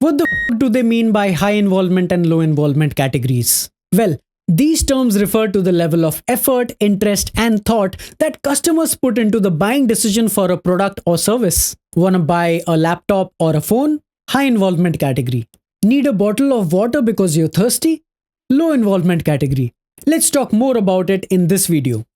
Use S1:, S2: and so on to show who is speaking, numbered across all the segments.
S1: What the do they mean by high involvement and low involvement categories? Well, these terms refer to the level of effort, interest, and thought that customers put into the buying decision for a product or service. Wanna buy a laptop or a phone? High involvement category. Need a bottle of water because you're thirsty? Low involvement category. Let's talk more about it in this video.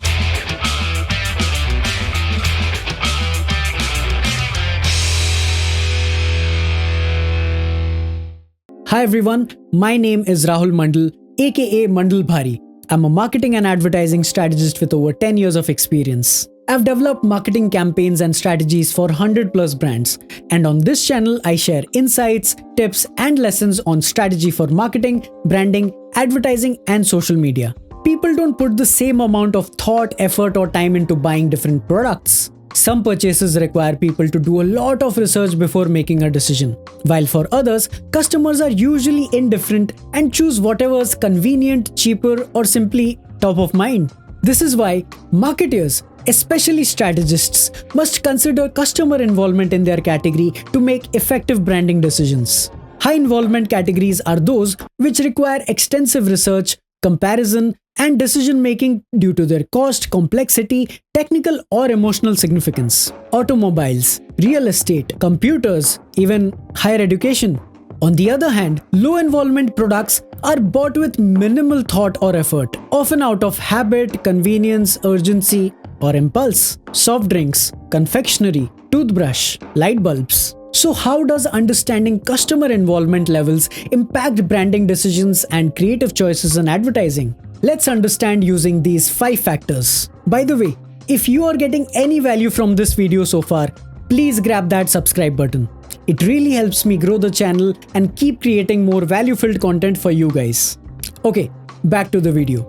S1: Hi everyone, my name is Rahul Mandal, aka Mandal Bhari. I'm a marketing and advertising strategist with over 10 years of experience. I've developed marketing campaigns and strategies for 100 plus brands, and on this channel I share insights, tips and lessons on strategy for marketing, branding, advertising and social media. People don't put the same amount of thought, effort or time into buying different products. Some purchases require people to do a lot of research before making a decision, while for others, customers are usually indifferent and choose whatever's convenient, cheaper, or simply top of mind. This is why marketers, especially strategists, must consider customer involvement in their category to make effective branding decisions. High involvement categories are those which require extensive research, comparison, and decision making due to their cost, complexity, technical or emotional significance. Automobiles, real estate, computers, even higher education. On the other hand, low involvement products are bought with minimal thought or effort, often out of habit, convenience, urgency, or impulse. Soft drinks, confectionery, toothbrush, light bulbs. So how does understanding customer involvement levels impact branding decisions and creative choices in advertising? Let's understand using these 5 factors. By the way, if you are getting any value from this video so far, please grab that subscribe button. It really helps me grow the channel and keep creating more value-filled content for you guys. Okay, back to the video.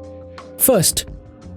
S1: First,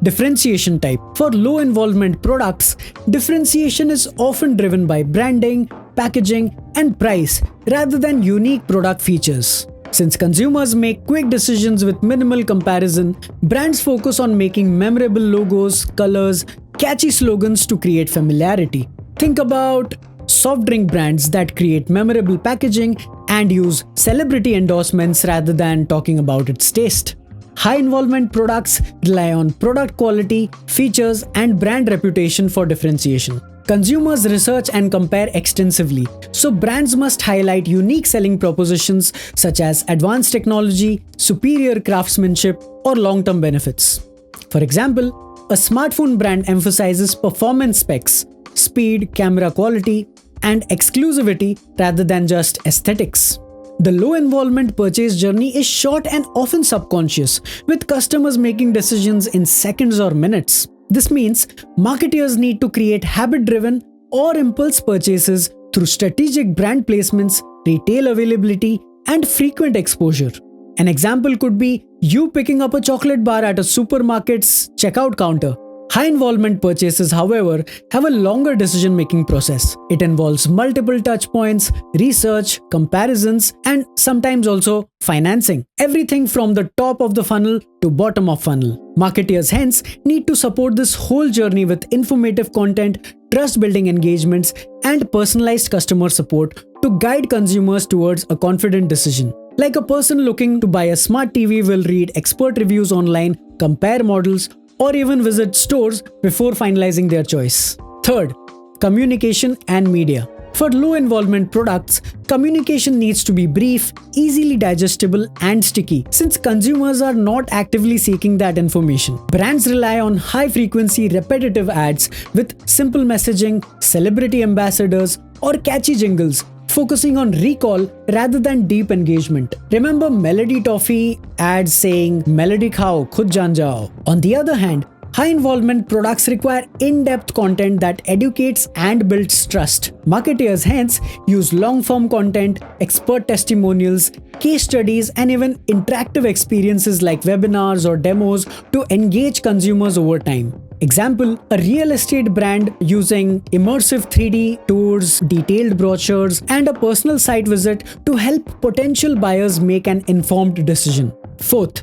S1: differentiation type. For low involvement products, differentiation is often driven by branding, packaging, and price rather than unique product features. Since consumers make quick decisions with minimal comparison, brands focus on making memorable logos, colors, catchy slogans to create familiarity. Think about soft drink brands that create memorable packaging and use celebrity endorsements rather than talking about its taste. High involvement products rely on product quality, features, and brand reputation for differentiation. Consumers research and compare extensively, so brands must highlight unique selling propositions such as advanced technology, superior craftsmanship, or long-term benefits. For example, a smartphone brand emphasizes performance specs, speed, camera quality, and exclusivity rather than just aesthetics. The low involvement purchase journey is short and often subconscious, with customers making decisions in seconds or minutes. This means marketers need to create habit-driven or impulse purchases through strategic brand placements, retail availability, and frequent exposure. An example could be you picking up a chocolate bar at a supermarket's checkout counter. High involvement purchases, however, have a longer decision-making process. It involves multiple touch points, research, comparisons, and sometimes also financing. Everything from the top of the funnel to bottom of funnel. Marketers hence need to support this whole journey with informative content, trust-building engagements, and personalized customer support to guide consumers towards a confident decision. Like a person looking to buy a smart TV will read expert reviews online, compare models, or even visit stores before finalizing their choice. Third, communication and media. For low involvement products, communication needs to be brief, easily digestible, and sticky, since consumers are not actively seeking that information. Brands rely on high frequency, repetitive ads with simple messaging, celebrity ambassadors, or catchy jingles, focusing on recall rather than deep engagement. Remember Melody Toffee ads saying "Melody khao, khud jaan jao." On the other hand, high involvement products require in-depth content that educates and builds trust. Marketers hence use long-form content, expert testimonials, case studies, and even interactive experiences like webinars or demos to engage consumers over time. Example, a real estate brand using immersive 3D tours, detailed brochures, and a personal site visit to help potential buyers make an informed decision. Fourth,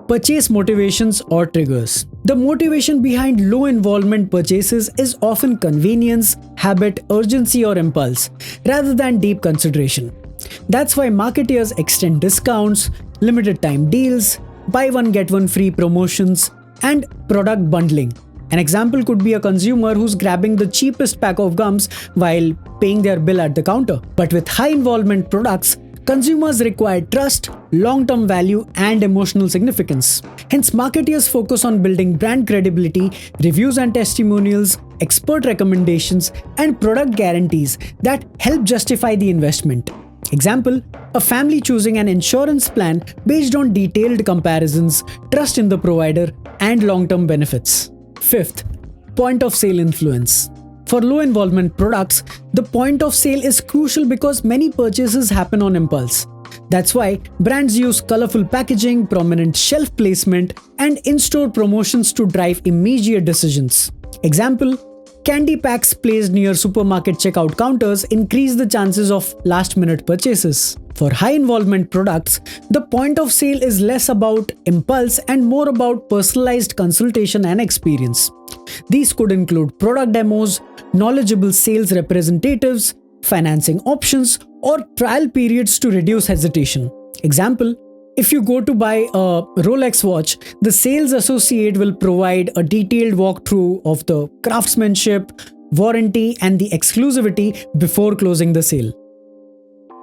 S1: purchase motivations or triggers. The motivation behind low involvement purchases is often convenience, habit, urgency, or impulse, rather than deep consideration. That's why marketeers extend discounts, limited time deals, buy one get one free promotions, and product bundling. An example could be a consumer who's grabbing the cheapest pack of gums while paying their bill at the counter. But with high involvement products, consumers require trust, long-term value, and emotional significance. Hence, marketeers focus on building brand credibility, reviews and testimonials, expert recommendations, and product guarantees that help justify the investment. Example, a family choosing an insurance plan based on detailed comparisons, trust in the provider, and long-term benefits. Fifth, point of sale influence. For low involvement products, the point of sale is crucial because many purchases happen on impulse. That's why brands use colorful packaging, prominent shelf placement, and in-store promotions to drive immediate decisions. Example, candy packs placed near supermarket checkout counters increase the chances of last-minute purchases. For high-involvement products, the point of sale is less about impulse and more about personalized consultation and experience. These could include product demos, knowledgeable sales representatives, financing options, or trial periods to reduce hesitation. Example, if you go to buy a Rolex watch, the sales associate will provide a detailed walkthrough of the craftsmanship, warranty, and the exclusivity before closing the sale.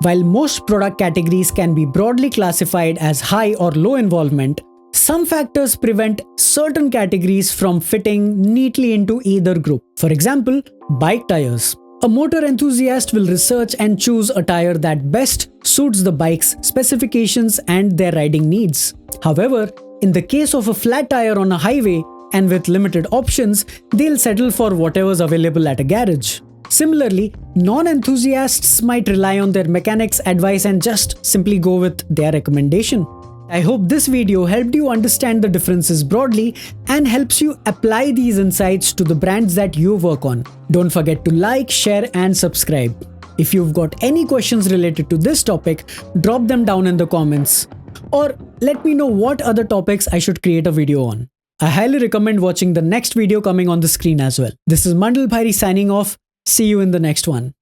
S1: While most product categories can be broadly classified as high or low involvement, some factors prevent certain categories from fitting neatly into either group. For example, bike tires. A motor enthusiast will research and choose a tire that best suits the bike's specifications and their riding needs. However, in the case of a flat tire on a highway and with limited options, they'll settle for whatever's available at a garage. Similarly, non-enthusiasts might rely on their mechanic's advice and just simply go with their recommendation. I hope this video helped you understand the differences broadly and helps you apply these insights to the brands that you work on. Don't forget to like, share, and subscribe. If you've got any questions related to this topic, drop them down in the comments. Or let me know what other topics I should create a video on. I highly recommend watching the next video coming on the screen as well. This is Mandal Bhari signing off. See you in the next one.